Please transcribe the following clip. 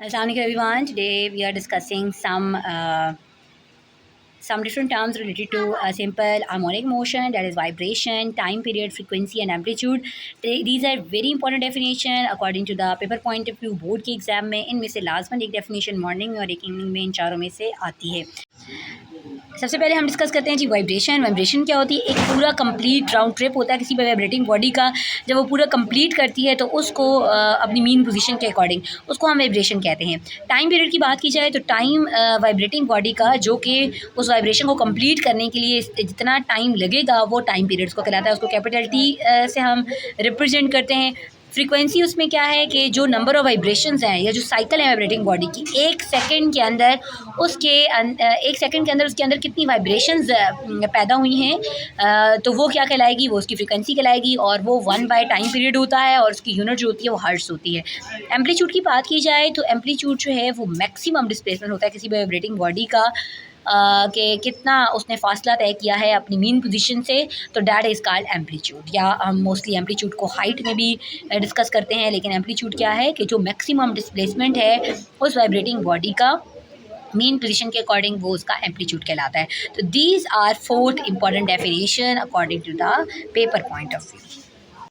Assalamualaikum everyone. Today we are discussing some different terms related to a simple harmonic motion, that is vibration, time period, frequency and amplitude. These are very important definition according to the paper point of view. Board के exam में इनमें से लाजमन एक definition morning में और एक evening में इन चारों में से आती है। सबसे पहले हम डिस्कस करते हैं जी वाइब्रेशन। वाइब्रेशन क्या होती है? एक पूरा कंप्लीट राउंड ट्रिप होता है किसी भी वाइब्रेटिंग बॉडी का। जब वो पूरा कंप्लीट करती है तो उसको अपनी मीन पोजीशन के अकॉर्डिंग उसको हम वाइब्रेशन कहते हैं। टाइम पीरियड की बात की जाए तो टाइम वाइब्रेटिंग बॉडी का जो कि उस वाइब्रेशन को कंप्लीट करने के लिए जितना टाइम लगेगा वो टाइम पीरियड उसको कहलाता है। उसको कैपिटल टी से हम रिप्रेजेंट करते हैं। फ्रीक्वेंसी उसमें क्या है कि जो नंबर ऑफ़ वाइब्रेशंस हैं या जो साइकिल है वाइब्रेटिंग बॉडी की, एक सेकंड के अंदर उसके अंदर कितनी वाइब्रेशंस पैदा हुई हैं, तो वो क्या कहलाएगी? वो उसकी फ्रीक्वेंसी कहलाएगी। और वो 1/टाइम पीरियड होता है और उसकी यूनिट जो होती है वो हर्ट्ज़ होती है। एम्पलीट्यूड की बात की जाए तो एम्पलीट्यूड जो है वो मैक्सिमम डिस्प्लेसमेंट होता है किसी भी वाइब्रेटिंग बॉडी का, कि कितना उसने फासला तय किया है अपनी मीन पोजीशन से, तो डैट इज़ कॉल्ड एम्पलीट्यूड। या हम मोस्टली एम्पलीट्यूड को हाइट में भी डिस्कस करते हैं, लेकिन एम्पलीट्यूड क्या है कि जो मैक्सिमम डिस्प्लेसमेंट है उस वाइब्रेटिंग बॉडी का मीन पोजीशन के अकॉर्डिंग वो उसका एम्पलीट्यूड कहलाता है। तो these are 4 important definition according to the paper point of view.